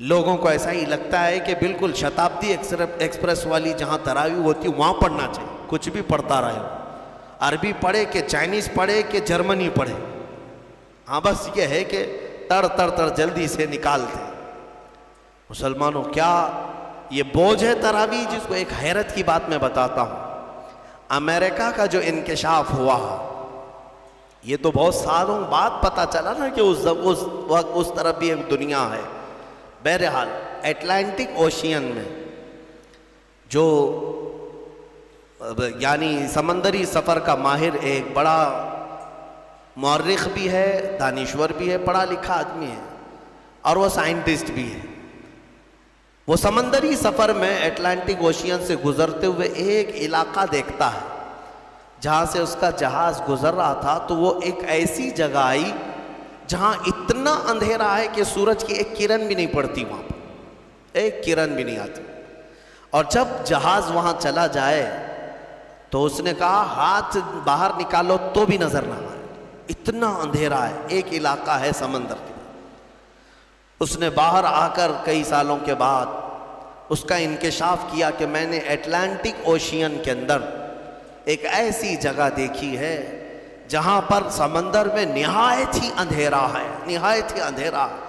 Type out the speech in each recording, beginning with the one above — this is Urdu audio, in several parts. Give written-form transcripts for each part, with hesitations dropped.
لوگوں کو ایسا ہی لگتا ہے کہ بالکل شتابدی ایکسپریس والی جہاں تراویح ہوتی وہاں پڑھنا چاہیے، کچھ بھی پڑھتا رہے ہو، عربی پڑھے کہ چائنیز پڑھے کہ جرمنی پڑھے، ہاں بس یہ ہے کہ تڑ تڑ تڑ جلدی سے نکالتے۔ مسلمانوں کیا یہ بوجھ ہے تراویح، جس کو ایک حیرت کی بات میں بتاتا ہوں۔ امریکہ کا جو انکشاف ہوا، یہ تو بہت سالوں بعد پتہ چلا نا کہ اس طرف بھی ایک دنیا ہے۔ بہرحال اٹلانٹک اوشین میں جو یعنی سمندری سفر کا ماہر ایک بڑا مورخ بھی ہے، دانشور بھی ہے، پڑھا لکھا آدمی ہے، اور وہ سائنٹسٹ بھی ہے۔ وہ سمندری سفر میں اٹلانٹک اوشین سے گزرتے ہوئے ایک علاقہ دیکھتا ہے جہاں سے اس کا جہاز گزر رہا تھا، تو وہ ایک ایسی جگہ آئی جہاں اتنا اندھیرا ہے کہ سورج کی ایک کرن بھی نہیں پڑتی، وہاں پر ایک کرن بھی نہیں آتی۔ اور جب جہاز وہاں چلا جائے تو اس نے کہا ہاتھ باہر نکالو تو بھی نظر نہ آئے، اتنا اندھیرا ہے، ایک علاقہ ہے سمندر کے۔ اس نے باہر آ کر کئی سالوں کے بعد اس کا انکشاف کیا کہ میں نے اٹلانٹک اوشین کے اندر ایک ایسی جگہ دیکھی ہے جہاں پر سمندر میں نہایت ہی اندھیرا ہے، نہایت ہی اندھیرا ہے،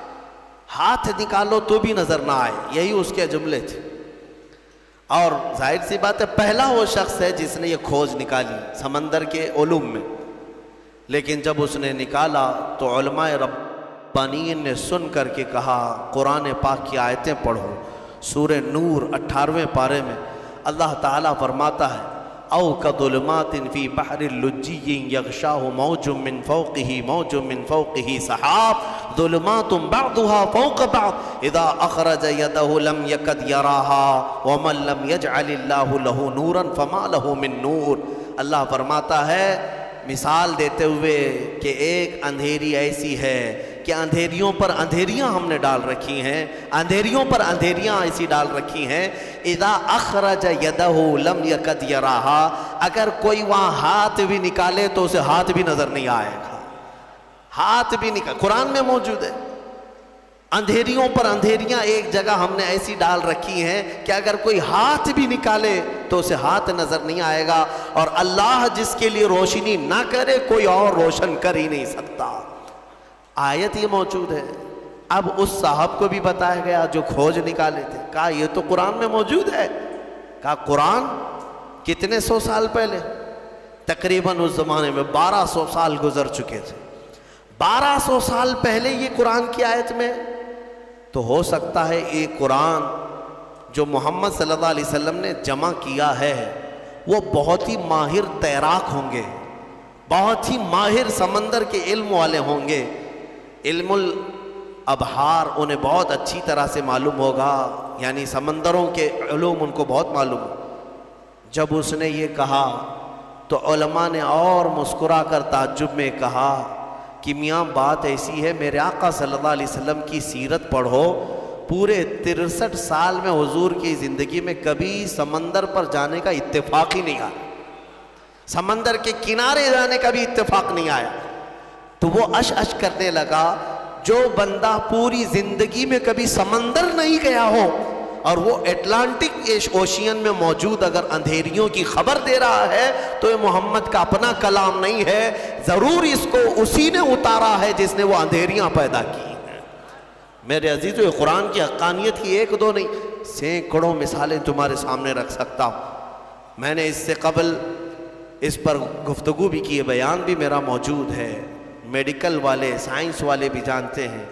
ہاتھ نکالو تو بھی نظر نہ آئے۔ یہی اس کے جملے تھے، اور ظاہر سی بات ہے پہلا وہ شخص ہے جس نے یہ کھوج نکالی سمندر کے علوم میں۔ لیکن جب اس نے نکالا تو علماء ربانیین نے سن کر کے کہا قرآن پاک کی آیتیں پڑھو۔ سورہ نور 18ویں پارے میں اللہ تعالیٰ فرماتا ہے او کظلمات فی بحر لجی یغشاہ موج من فوقہ موج من فوقہ سحاب ظلمات بعضها فوق بعض اذا اخرج یدہ لم یکد یراہا ومن لم یجعل اللہ لہ نورا فما لہ من نور۔ اللہ فرماتا ہے مثال دیتے ہوئے کہ ایک اندھیری ایسی ہے کہ اندھیریوں پر اندھیریاں ہم نے ڈال رکھی ہیں، اندھیریوں پر اندھیریاں ایسی ڈال رکھی ہیں اذا اخرج یدہ لم یکد یراہا، اگر کوئی وہاں ہاتھ بھی نکالے تو اسے ہاتھ بھی نظر نہیں آئے گا، ہاتھ بھی نکال، قرآن میں موجود ہے۔ اندھیریوں پر اندھیریاں ایک جگہ ہم نے ایسی ڈال رکھی ہیں کہ اگر کوئی ہاتھ بھی نکالے تو اسے ہاتھ نظر نہیں آئے گا، اور اللہ جس کے لیے روشنی نہ کرے کوئی اور روشن کر ہی نہیں سکتا۔ آیت یہ موجود ہے۔ اب اس صاحب کو بھی بتایا گیا جو کھوج نکالے تھے، کہا یہ تو قرآن میں موجود ہے۔ کہا قرآن کتنے سو سال پہلے؟ تقریباً اس زمانے میں 1200 سال گزر چکے تھے۔ 1200 سال پہلے یہ قرآن کی آیت میں، تو ہو سکتا ہے یہ قرآن جو محمد صلی اللہ علیہ وسلم نے جمع کیا ہے وہ بہت ہی ماہر تیراک ہوں گے، بہت ہی ماہر سمندر کے علم والے ہوں گے، علم الابحار انہیں بہت اچھی طرح سے معلوم ہوگا، یعنی سمندروں کے علوم ان کو بہت معلوم ہو۔ جب اس نے یہ کہا تو علماء نے اور مسکرا کر تعجب میں کہا کہ میاں بات ایسی ہے، میرے آقا صلی اللہ علیہ وسلم کی سیرت پڑھو، پورے 63 سال میں حضور کی زندگی میں کبھی سمندر پر جانے کا اتفاق ہی نہیں آیا، سمندر کے کنارے جانے کا بھی اتفاق نہیں آیا۔ تو وہ اش کرنے لگا، جو بندہ پوری زندگی میں کبھی سمندر نہیں گیا ہو اور وہ اٹلانٹک اوشین میں موجود اگر اندھیریوں کی خبر دے رہا ہے تو یہ محمد کا اپنا کلام نہیں ہے، ضرور اس کو اسی نے اتارا ہے جس نے وہ اندھیریاں پیدا کی ہیں۔ میرے عزیزو، یہ قرآن کی حقانیت کی ایک دو نہیں، سینکڑوں مثالیں تمہارے سامنے رکھ سکتا ہوں۔ میں نے اس سے قبل اس پر گفتگو بھی کی ہے، بیان بھی میرا موجود ہے۔ میڈیکل والے، سائنس والے بھی جانتے ہیں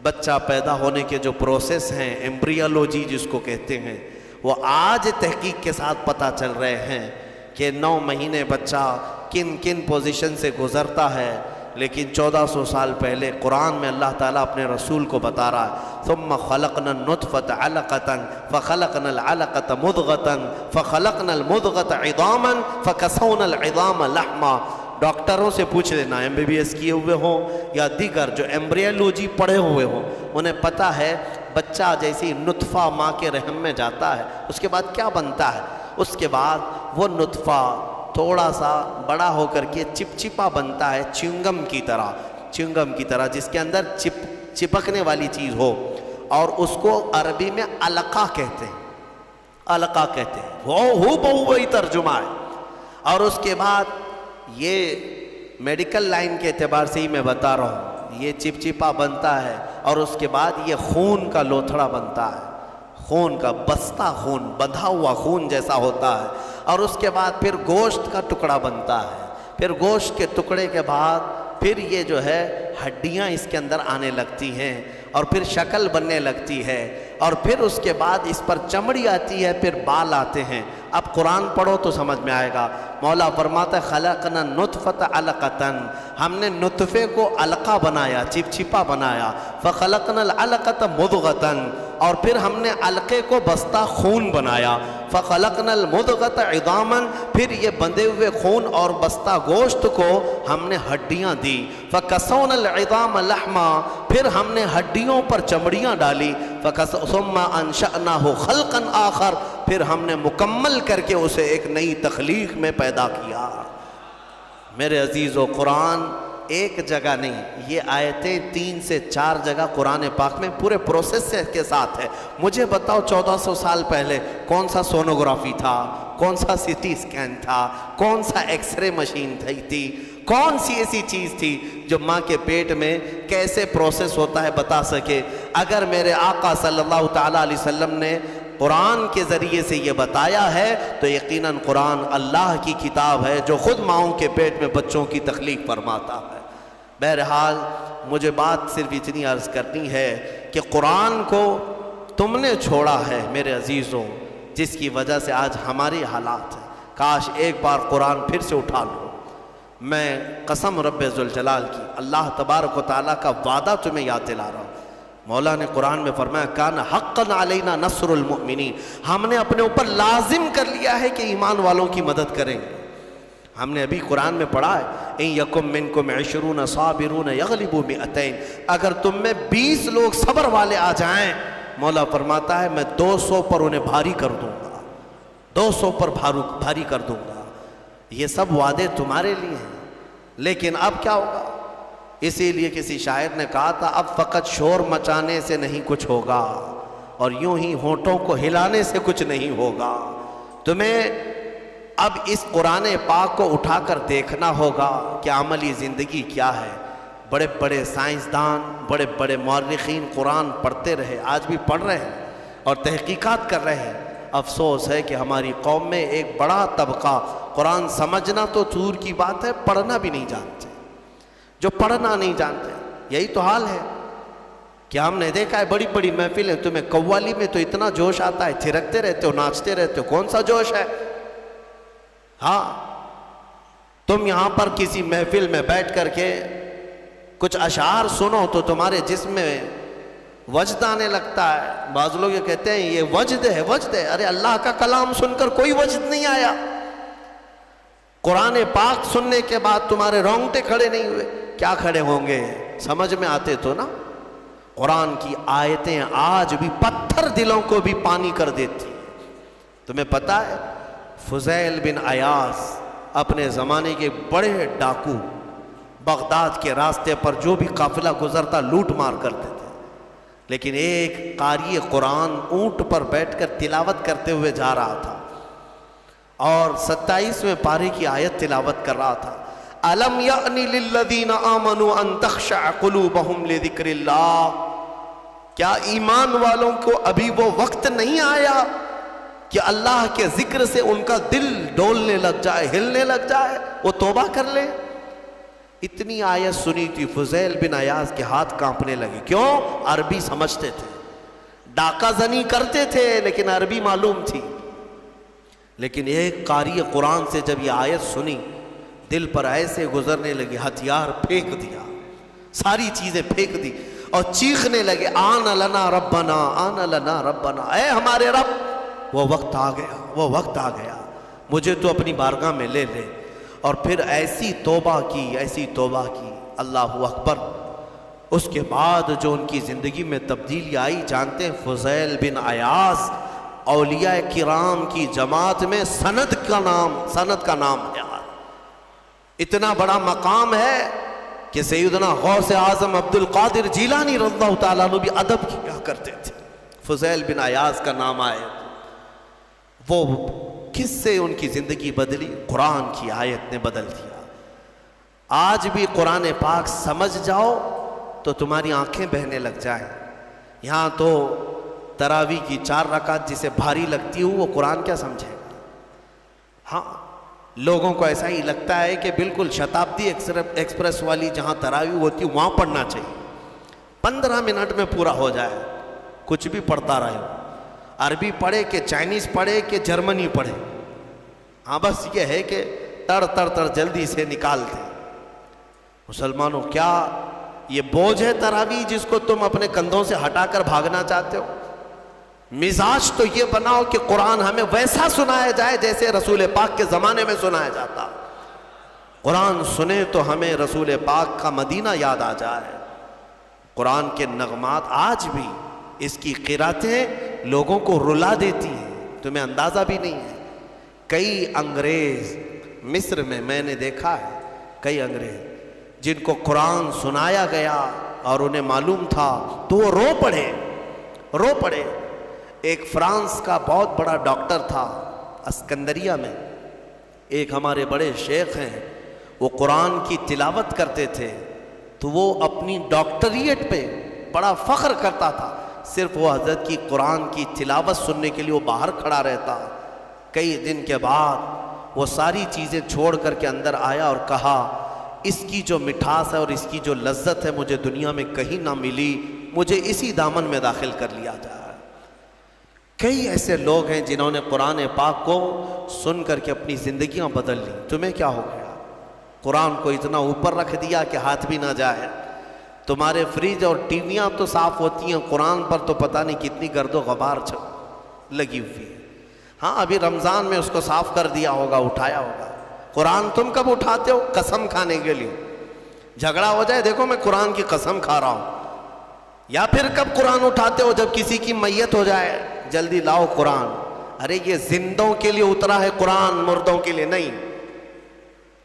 بچہ پیدا ہونے کے جو پروسیس ہیں، ایمبریولوجی جس کو کہتے ہیں، وہ آج تحقیق کے ساتھ پتہ چل رہے ہیں کہ 9 مہینے بچہ کن کن پوزیشن سے گزرتا ہے، لیکن 1400 سال پہلے قرآن میں اللہ تعالیٰ اپنے رسول کو بتا رہا ہے ثم خلقنا النطفة علقة فخلقنا العلقة مضغة فخلقنا المضغة عظاما فكسونا العظام لحما۔ ڈاکٹروں سے پوچھ لینا، MBBS کیے ہوئے ہوں یا دیگر جو ایمبریولوجی پڑھے ہوئے ہوں، انہیں پتہ ہے بچہ جیسی نطفہ ماں کے رحم میں جاتا ہے اس کے بعد کیا بنتا ہے۔ اس کے بعد وہ نطفہ تھوڑا سا بڑا ہو کر کے چپچپا بنتا ہے، چنگم کی طرح جس کے اندر چپکنے والی چیز ہو، اور اس کو عربی میں علقہ کہتے ہیں، علقہ کہتے ہیں، وہ بہو وہی ترجمہ ہے۔ اور اس کے بعد یہ میڈیکل لائن کے اعتبار سے ہی میں بتا رہا ہوں، یہ چپچپا بنتا ہے اور اس کے بعد یہ خون کا لوتھڑا بنتا ہے، خون کا بستہ، خون بندھا ہوا خون جیسا ہوتا ہے، اور اس کے بعد پھر گوشت کا ٹکڑا بنتا ہے، پھر گوشت کے ٹکڑے کے بعد پھر یہ جو ہے ہڈیاں اس کے اندر آنے لگتی ہیں اور پھر شکل بننے لگتی ہے، اور پھر اس کے بعد اس پر چمڑی آتی ہے، پھر بال آتے ہیں۔ اب قرآن پڑھو تو سمجھ میں آئے گا۔ مولا فرماتا ہے خلقنا نطفۃ علقۃ، ہم نے نطفے کو علقہ بنایا، چپچپا بنایا، فخلقنا العلقۃ مضغۃ، اور پھر ہم نے علقے کو بستہ خون بنایا، فخلقنا المضغۃ عظاما، پھر یہ بندھے ہوئے خون اور بستہ گوشت کو ہم نے ہڈیاں دی، فکسونا العظام لحما، پھر ہم نے ہڈیوں پر چمڑیاں ڈالی، ثم انشأناہ خلقا آخر، پھر ہم نے مکمل کر کے اسے ایک نئی تخلیق میں پیدا کیا۔ میرے عزیزو، قرآن ایک جگہ نہیں، یہ آیتیں 3 سے 4 جگہ قرآن پاک میں پورے پروسیس کے ساتھ ہے۔ مجھے بتاؤ 1400 سال پہلے کون سا سونوگرافی تھا، کون سا سٹی سکین تھا، کون سا ایکس رے مشین تھی، کون سی ایسی چیز تھی جو ماں کے پیٹ میں کیسے پروسیس ہوتا ہے بتا سکے؟ اگر میرے آقا صلی اللہ تعالیٰ علیہ وسلم نے قرآن کے ذریعے سے یہ بتایا ہے تو یقیناً قرآن اللہ کی کتاب ہے جو خود ماؤں کے پیٹ میں بچوں کی تخلیق فرماتا ہے۔ بہرحال مجھے بات صرف اتنی عرض کرنی ہے کہ قرآن کو تم نے چھوڑا ہے میرے عزیزوں، جس کی وجہ سے آج ہماری حالات ہیں۔ کاش ایک بار قرآن پھر سے اٹھا لو۔ میں قسم رب ذوالجلال کی، اللہ تبارک و تعالیٰ کا وعدہ تمہیں یاد دلا رہا ہوں۔ مولا نے قرآن میں فرمایا کان حقا علینا نصر المؤمنین، ہم نے اپنے اوپر لازم کر لیا ہے کہ ایمان والوں کی مدد کریں گے۔ ہم نے ابھی قرآن میں پڑھا ہے ان یکم منکم 20 صابرون یغلبوا 200، اگر تم میں 20 لوگ صبر والے آ جائیں، مولا فرماتا ہے میں 200 پر انہیں بھاری کر دوں گا، 200 پر بھاری کر دوں گا۔ یہ سب وعدے تمہارے لیے ہیں، لیکن اب کیا ہوگا؟ اسی لیے کسی شاعر نے کہا تھا اب فقط شور مچانے سے نہیں کچھ ہوگا، اور یوں ہی ہونٹوں کو ہلانے سے کچھ نہیں ہوگا۔ تمہیں اب اس قرآن پاک کو اٹھا کر دیکھنا ہوگا کہ عملی زندگی کیا ہے۔ بڑے بڑے سائنسدان، بڑے بڑے مورخین قرآن پڑھتے رہے، آج بھی پڑھ رہے ہیں اور تحقیقات کر رہے ہیں۔ افسوس ہے کہ ہماری قوم میں ایک بڑا طبقہ قرآن سمجھنا تو دور کی بات ہے، پڑھنا بھی نہیں جانتے۔ جو پڑھنا نہیں جانتے، یہی تو حال ہے کہ ہم نے دیکھا ہے بڑی بڑی محفلیں، تمہیں قوالی میں تو اتنا جوش آتا ہے، تھرکتے رہتے ہو، ناچتے رہتے ہو، کون سا جوش ہے؟ ہاں، تم یہاں پر کسی محفل میں بیٹھ کر کے کچھ اشعار سنو تو تمہارے جسم میں وجد آنے لگتا ہے۔ بعض لوگ یہ کہتے ہیں یہ وجد ہے، وجد ہے۔ ارے اللہ کا کلام سن کر کوئی وجد نہیں آیا، قرآن پاک سننے کے بعد تمہارے رونگٹے کھڑے نہیں ہوئے، کیا کھڑے ہوں گے؟ سمجھ میں آتے تو نا۔ قرآن کی آیتیں آج بھی پتھر دلوں کو بھی پانی کر دیتی۔ تمہیں پتا ہے فضیل بن عیاض اپنے زمانے کے بڑے ڈاکو، بغداد کے راستے پر جو بھی قافلہ گزرتا لوٹ مار کرتے تھے، لیکن ایک قاری قرآن اونٹ پر بیٹھ کر تلاوت کرتے ہوئے جا رہا تھا اور 27ویں پارے کی آیت تلاوت کر رہا تھا، أَلَمْ يَأْنِ لِلَّذِينَ آمَنُوا أَن تَخْشَعَ قُلُوبَهُمْ لِذِكْرِ اللَّهِ، کیا ایمان والوں کو ابھی وہ وقت نہیں آیا کہ اللہ کے ذکر سے ان کا دل ڈولنے لگ جائے، ہلنے لگ جائے، وہ توبہ کر لیں؟ اتنی آیت سنی تھی، فضیل بن عیاض کے ہاتھ کانپنے لگے۔ کیوں؟ عربی سمجھتے تھے، ڈاکہ زنی کرتے تھے لیکن عربی معلوم تھی۔ لیکن ایک قاری قرآن سے جب یہ آیت سنی، دل پر ایسے گزرنے لگے، ہتھیار پھینک دیا، ساری چیزیں پھینک دی اور چیخنے لگے آن لنا ربنا، آن لنا ربنا، اے ہمارے رب، وہ وقت آ گیا، وہ وقت آ گیا، مجھے تو اپنی بارگاہ میں لے لے۔ اور پھر ایسی توبہ کی، ایسی توبہ کی، اللہ اکبر۔ اس کے بعد جو ان کی زندگی میں تبدیلی آئی، جانتے ہیں؟ فضیل بن عیاض اولیاء کرام کی جماعت میں سند کا نام ہے، اتنا بڑا مقام ہے کہ سیدنا غوث اعظم عبد القادر جیلانی رضی اللہ تعالیٰ عنہ بھی ادب کیا کرتے تھے. فضیل بن عیاض کا نام آئے, وہ کس سے ان کی زندگی بدلی؟ قرآن کی آیت نے بدل دیا. آج بھی قرآن پاک سمجھ جاؤ تو تمہاری آنکھیں بہنے لگ جائیں. یہاں تو تراویح کی 4 رکعت جسے بھاری لگتی ہو وہ قرآن کیا سمجھے گا؟ ہاں لوگوں کو ایسا ہی لگتا ہے کہ بالکل شتابدی ایکسپریس والی جہاں تراویح ہوتی ہے وہاں پڑھنا چاہیے, 15 منٹ میں پورا ہو جائے, کچھ بھی پڑھتا رہے, عربی پڑھے کہ چائنیز پڑھے کہ جرمنی پڑھے, ہاں بس یہ ہے کہ تڑ تڑ تڑ جلدی سے نکال دیں. مسلمانوں کیا یہ بوجھ ہے تراویح جس کو تم اپنے کندھوں سے ہٹا کر بھاگنا چاہتے ہو؟ مزاج تو یہ بناؤ کہ قرآن ہمیں ویسا سنایا جائے جیسے رسول پاک کے زمانے میں سنایا جاتا. قرآن سنے تو ہمیں رسول پاک کا مدینہ یاد آ جائے. قرآن کے نغمات آج بھی اس کی قراتیں لوگوں کو رلا دیتی ہیں, تمہیں اندازہ بھی نہیں ہے. کئی انگریز مصر میں نے دیکھا ہے, کئی انگریز جن کو قرآن سنایا گیا اور انہیں معلوم تھا تو وہ رو پڑے. ایک فرانس کا بہت بڑا ڈاکٹر تھا اسکندریہ میں, ایک ہمارے بڑے شیخ ہیں, وہ قرآن کی تلاوت کرتے تھے تو وہ اپنی ڈاکٹریٹ پہ بڑا فخر کرتا تھا. صرف وہ حضرت کی قرآن کی تلاوت سننے کے لیے وہ باہر کھڑا رہتا. کئی دن کے بعد وہ ساری چیزیں چھوڑ کر کے اندر آیا اور کہا اس کی جو مٹھاس ہے اور اس کی جو لذت ہے مجھے دنیا میں کہیں نہ ملی, مجھے اسی دامن میں داخل کر لیا جائے. کئی ایسے لوگ ہیں جنہوں نے قرآن پاک کو سن کر کے اپنی زندگیاں بدل لی. تمہیں کیا ہو گیا؟ قرآن کو اتنا اوپر رکھ دیا کہ ہاتھ بھی نہ جائے. تمہارے فریج اور ٹی ویاں تو صاف ہوتی ہیں, قرآن پر تو پتہ نہیں کتنی گرد و غبار لگی ہوئی ہے. ہاں ابھی رمضان میں اس کو صاف کر دیا ہوگا, اٹھایا ہوگا. قرآن تم کب اٹھاتے ہو؟ قسم کھانے کے لیے. جھگڑا ہو جائے دیکھو میں قرآن کی قسم کھا رہا ہوں. یا پھر کب قرآن اٹھاتے ہو؟ جب کسی کی میت ہو جائے, جلدی لاؤ قرآن. ارے یہ زندوں کے لیے اترا ہے قرآن, مردوں کے لیے نہیں.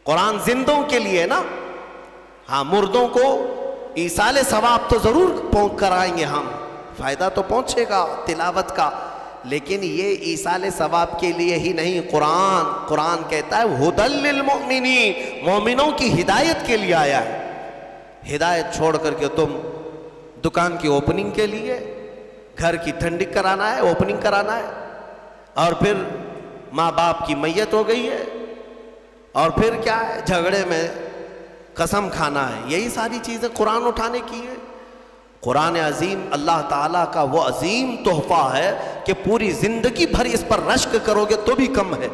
قرآن زندوں کے لیے نا. ہاں مردوں کو ایصال ثواب تو ضرور پہنچ کر آئیں گے ہم, فائدہ تو پہنچے گا تلاوت کا, لیکن یہ ایصال ثواب کے لیے ہی نہیں. قرآن کہتا ہے ھدی للمؤمنین, مومنوں کی ہدایت کے لیے آیا ہے. ہدایت چھوڑ کر کے تم دکان کی اوپننگ کے لیے, گھر کی ٹھنڈک کرانا ہے, اوپننگ کرانا ہے, اور پھر ماں باپ کی میت ہو گئی ہے, اور پھر کیا ہے جھگڑے میں قسم کھانا ہے. یہی ساری چیزیں قرآن اٹھانے کی ہے. قرآن عظیم اللہ تعالیٰ کا وہ عظیم تحفہ ہے کہ پوری زندگی بھر اس پر رشک کرو گے تو بھی کم ہے.